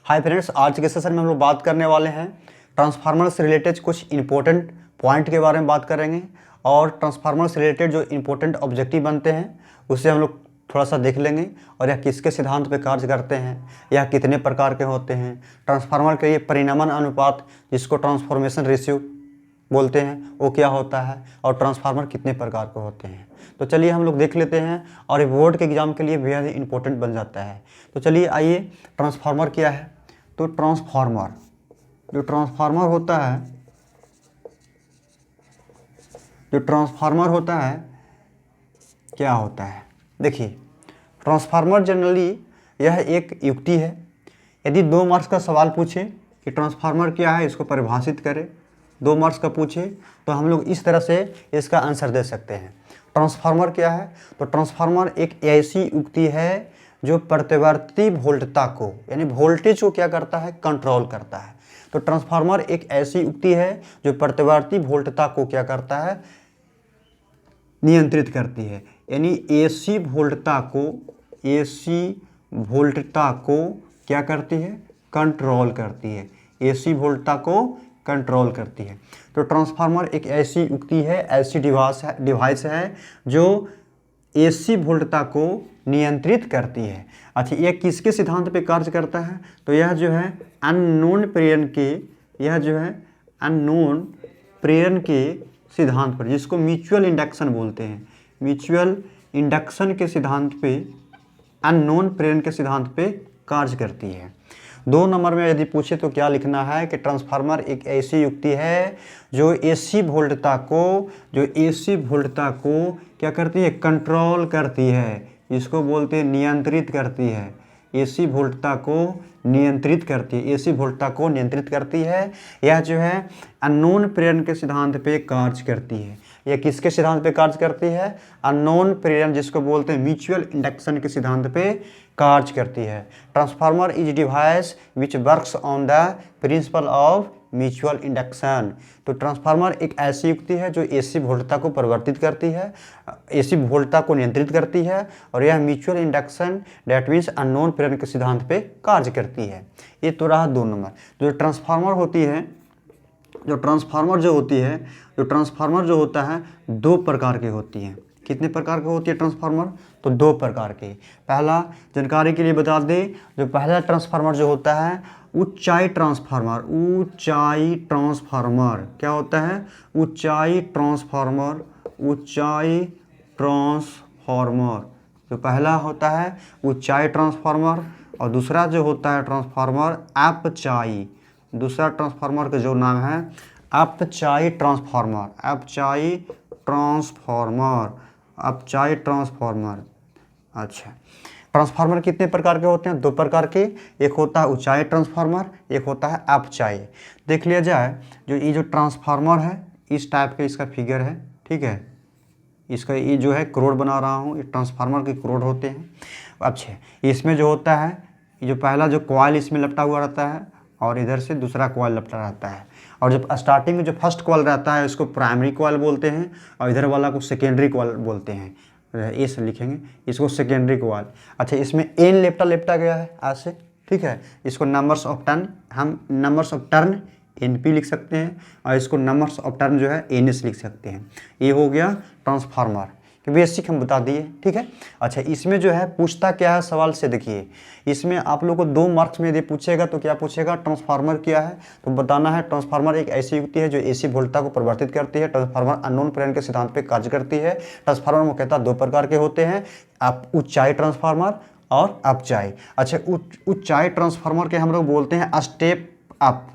Hi friends, आज के session में हम लोग बात करने वाले हैं ट्रांसफार्मर से रिलेटेड कुछ इंपॉर्टेंट पॉइंट के बारे में बात करेंगे और ट्रांसफार्मर से रिलेटेड जो इंपॉर्टेंट ऑब्जेक्टिव बनते हैं उसे हम लोग थोड़ा सा देख लेंगे और यह किसके सिद्धांत पे कार्य करते हैं, यह कितने प्रकार के होते हैं, ट्रांसफार्मर के लिए परिणामन अनुपात जिसको ट्रांसफॉर्मेशन रेशियो बोलते हैं वो क्या होता है और ट्रांसफार्मर कितने प्रकार के होते हैं। तो चलिए हम लोग देख लेते हैं और ये बोर्ड के एग्जाम के लिए बेहद ही इंपॉर्टेंट बन जाता है। तो चलिए आइए, ट्रांसफार्मर क्या है। तो ट्रांसफार्मर होता है क्या होता है। देखिए, ट्रांसफार्मर जनरली यह एक युक्ति है। यदि 2 मार्क्स का सवाल पूछे कि ट्रांसफार्मर क्या है, इसको परिभाषित करें, 2 मार्क्स का पूछे तो हम लोग इस तरह से इसका आंसर दे सकते हैं। ट्रांसफार्मर क्या है? तो ट्रांसफार्मर एक ऐसी युक्ति है जो प्रतिवर्ती वोल्टता को, यानी वोल्टेज को क्या करता है, कंट्रोल करता है। तो ट्रांसफार्मर एक ऐसी युक्ति है जो प्रतिवर्ती वोल्टता को क्या करता है, नियंत्रित करती है। यानी एसी वोल्टता को क्या करती है, कंट्रोल करती है। एसी वोल्टता को कंट्रोल करती है। तो ट्रांसफार्मर एक ऐसी युक्ति है, ऐसी डिवाइस है जो एसी वोल्टता को नियंत्रित करती है। अच्छा, यह किसके सिद्धांत पे कार्य करता है? तो यह जो है अननोन प्रेरण के सिद्धांत पर, जिसको म्यूचुअल इंडक्शन बोलते हैं, म्यूचुअल इंडक्शन के सिद्धांत पे, अननोन प्रेरण के सिद्धांत पे कार्य करती है। 2 नंबर में यदि पूछे तो क्या लिखना है कि ट्रांसफार्मर एक ऐसी युक्ति है जो एसी वोल्टता को क्या करती है, कंट्रोल करती है। इसको बोलते हैं नियंत्रित करती है। एसी वोल्टता को नियंत्रित करती है। यह जो है अननोन प्रेरण के सिद्धांत पे कार्य करती है। यह किसके सिद्धांत पे कार्य करती है? अननोन प्रेरण, जिसको बोलते हैं म्यूचुअल इंडक्शन के सिद्धांत पे कार्य करती है। Transformer is device which works on the principle of mutual induction. तो ट्रांसफार्मर एक ऐसी युक्ति है जो एसी वोल्टता को परिवर्तित करती है, एसी वोल्टता को नियंत्रित करती है, और यह mutual induction that means unknown प्रेरण के सिद्धांत पे कार्य करती है। ये तो रहा 2 नंबर। जो ट्रांसफार्मर जो होता है 2 प्रकार की होती है। कितने प्रकार की होती है ट्रांसफार्मर? तो 2 प्रकार के। पहला जानकारी के लिए बता दें, जो पहला ट्रांसफार्मर जो होता है ऊंचाई ट्रांसफार्मर क्या होता है? ऊंचाई ट्रांसफार्मर। जो पहला होता है ऊंचाई ट्रांसफार्मर, और दूसरा जो होता है ट्रांसफार्मर अपचाई। दूसरा ट्रांसफार्मर का जो नाम है अपचाई ट्रांसफार्मर। अच्छा, ट्रांसफार्मर कितने प्रकार के होते हैं? 2 प्रकार के। एक होता है ऊंचाई ट्रांसफार्मर, एक होता है अपचाई। देख लिया जाए, जो ट्रांसफार्मर है इस टाइप का इसका फिगर है, ठीक है। इसका ये जो है करोड़ बना रहा हूँ, ये ट्रांसफार्मर के करोड़ होते हैं। अच्छा, इसमें जो होता है, जो पहला जो कॉइल इसमें लपटा हुआ रहता है और इधर से दूसरा कॉइल लपटा रहता है, और जब स्टार्टिंग में जो फर्स्ट कॉइल रहता है उसको प्राइमरी कॉइल बोलते हैं और इधर वाला को सेकेंडरी कॉइल बोलते हैं। ए से लिखेंगे इसको, सेकेंडरी कॉइल। अच्छा, इसमें एन लेपटा गया है आज से, ठीक है। इसको नंबर्स ऑफ टर्न एनपी लिख सकते हैं, और इसको नंबर्स ऑफ टर्न जो है एनएस लिख सकते हैं। ये हो गया ट्रांसफार्मर कि बेसिक हम बता दिए, ठीक है। अच्छा, इसमें जो है पूछता क्या है सवाल से, देखिए इसमें आप लोग को 2 मार्क्स में यदि पूछेगा तो क्या पूछेगा, ट्रांसफार्मर क्या है, तो बताना है ट्रांसफार्मर एक ऐसी युक्ति है जो एसी वोल्टता को परिवर्तित करती है। ट्रांसफार्मर अननोन प्रेरण के सिद्धांत पे कार्य करती है। ट्रांसफार्मर मुख्यतः 2 प्रकार के होते हैं, ऊंचाई ट्रांसफार्मर और अपचाई। अच्छा, ऊंचाई ट्रांसफार्मर के हम लोग बोलते हैं स्टेप अप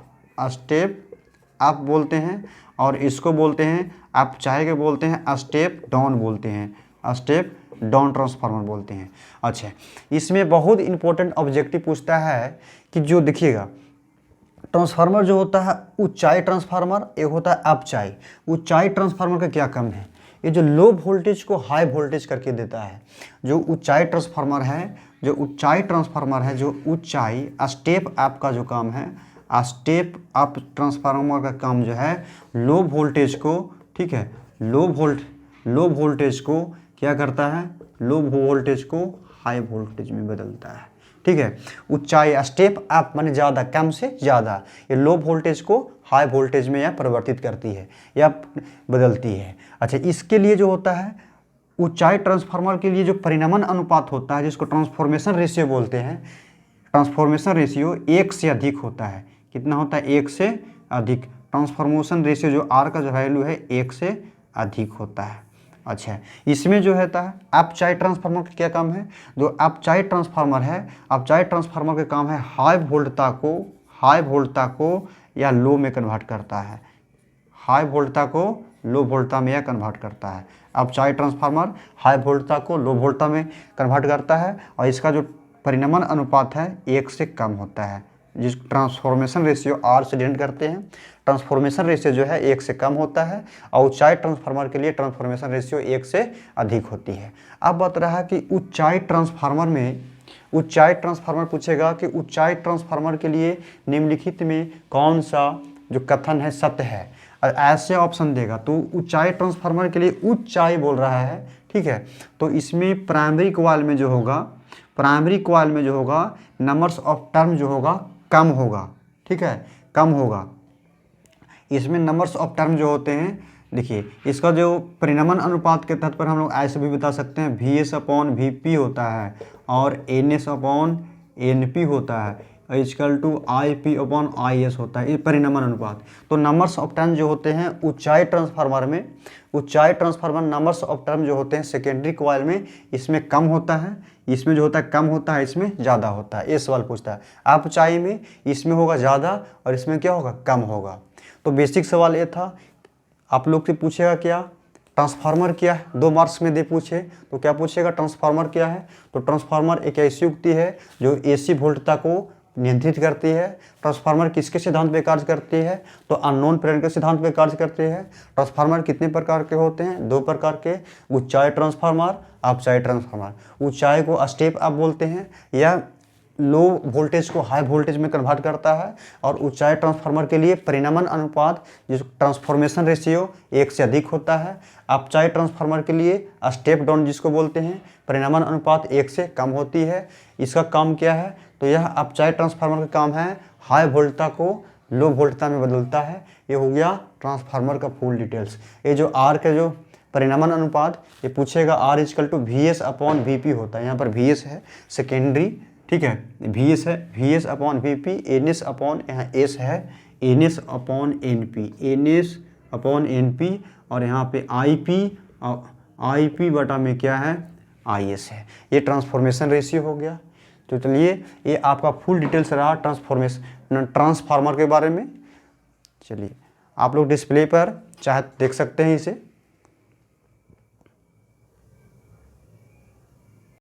बोलते हैं, और इसको बोलते हैं अपचाई के बोलते हैं स्टेप डाउन ट्रांसफार्मर बोलते हैं। अच्छा, इसमें बहुत इंपॉर्टेंट ऑब्जेक्टिव पूछता है कि जो देखिएगा, ट्रांसफार्मर जो होता है ऊंचाई ट्रांसफार्मर, एक होता है अपचाई। ऊंचाई ट्रांसफार्मर का क्या काम है? ये जो लो वोल्टेज को हाई वोल्टेज करके देता है। जो ऊंचाई ट्रांसफार्मर है, जो ऊंचाई स्टेप अप का जो काम है, स्टेप अप ट्रांसफार्मर का काम जो है लो वोल्टेज को, ठीक है, लो वोल्टेज को क्या करता है, लो वोल्टेज को हाई वोल्टेज में बदलता है। ठीक है। ऊंचाई स्टेप अप माने ज़्यादा, कम से ज़्यादा। ये लो वोल्टेज को हाई वोल्टेज में यह परिवर्तित करती है या बदलती है। अच्छा, इसके लिए जो होता है ऊंचाई ट्रांसफार्मर के लिए जो परिनमन अनुपात होता है, जिसको ट्रांसफॉर्मेशन रेशियो बोलते हैं, ट्रांसफॉर्मेशन रेशियो 1 से अधिक होता है। कितना होता है? 1 से अधिक। ट्रांसफॉर्मेशन रेशियो जो आर का जो वैल्यू है 1 से अधिक होता है। अच्छा, इसमें जो होता है अपचाई ट्रांसफार्मर का क्या काम है? जो अपचाई ट्रांसफार्मर है, अपचाई ट्रांसफार्मर का काम है हाई वोल्टता को या लो में कन्वर्ट करता है। हाई वोल्टता को लो वोल्टता में यह कन्वर्ट करता है। अपचाई ट्रांसफार्मर हाई वोल्टता को लो वोल्टता में कन्वर्ट करता है और इसका जो परिनमन अनुपात है 1 से कम होता है, जिस ट्रांसफॉर्मेशन रेशियो आर से डिनोट करते हैं। ट्रांसफॉर्मेशन रेशियो जो है 1 से कम होता है और ऊंचाई ट्रांसफार्मर के लिए ट्रांसफॉर्मेशन रेशियो 1 से अधिक होती है। अब बता रहा है कि ऊंचाई ट्रांसफार्मर में, ऊंचाई ट्रांसफार्मर पूछेगा कि ऊंचाई ट्रांसफार्मर के लिए निम्नलिखित में कौन सा जो कथन है सत्य है, ऐसे ऑप्शन देगा। तो ऊंचाई ट्रांसफार्मर के लिए ऊंचाई बोल रहा है, ठीक है। तो इसमें प्राइमरी कॉइल में जो होगा नंबर्स ऑफ टर्म जो होगा कम होगा, ठीक है, कम होगा। इसमें नंबर्स ऑफ टर्म जो होते हैं, देखिए इसका जो परिनमन अनुपात के तहत पर हम लोग ऐसे भी बता सकते हैं, VS/VP होता है और NS/NP होता है, इक्वल टू IP/IS होता है, ये परिनमन अनुपात। तो नंबर्स ऑफ टर्म जो होते हैं ऊंचाई ट्रांसफार्मर नंबर्स ऑफ टर्म जो होते हैं सेकेंडरी कॉइल में, इसमें कम होता है, इसमें जो होता है कम होता है, इसमें ज़्यादा होता है। ये सवाल पूछता है। आप ऊंचाई में इसमें होगा ज़्यादा और इसमें क्या होगा? कम होगा। तो बेसिक सवाल ये था। आप लोग से पूछेगा क्या? ट्रांसफार्मर क्या है? 2 मार्क्स में दे पूछे तो क्या पूछेगा? ट्रांसफार्मर क्या है? तो ट्रांसफार्मर एक ऐसी युक्ति है जो AC वोल्टता को नियंत्रित करती है। ट्रांसफार्मर किसके सिद्धांत पे कार्य करती है? तो अननोन प्रेरण के सिद्धांत पे कार्य करती है। ट्रांसफार्मर कितने प्रकार के होते हैं? 2 प्रकार के, ऊंचाई ट्रांसफार्मर, अपचाई ट्रांसफार्मर। ऊंचाई को स्टेप अप बोलते हैं, या लो वोल्टेज को हाई वोल्टेज में कन्वर्ट करता है। और ऊंचाई ट्रांसफार्मर के लिए परिनमन अनुपात जिस ट्रांसफॉर्मेशन रेशियो 1 से अधिक होता है। अपचाई ट्रांसफार्मर के लिए स्टेप डाउन जिसको बोलते हैं, परिनमन अनुपात 1 से कम होती है। इसका काम क्या है? तो यह अपचाई ट्रांसफार्मर का काम है हाई वोल्टता को लो वोल्टता में बदलता है। ये हो गया ट्रांसफार्मर का फुल डिटेल्स। ये जो आर के जो परिनमन अनुपात ये पूछेगा, R इक्वल टू VS/VP होता है। यहाँ पर VS है सेकेंडरी, ठीक है, VS है, VS/VP, यहाँ S है, NS/NP, और यहाँ पे IP बटा में क्या है? IS है। ये ट्रांसफॉर्मेशन रेशियो हो गया। तो चलिए ये आपका फुल डिटेल्स रहा ट्रांसफार्मर के बारे में। चलिए आप लोग डिस्प्ले पर चाहे देख सकते हैं इसे।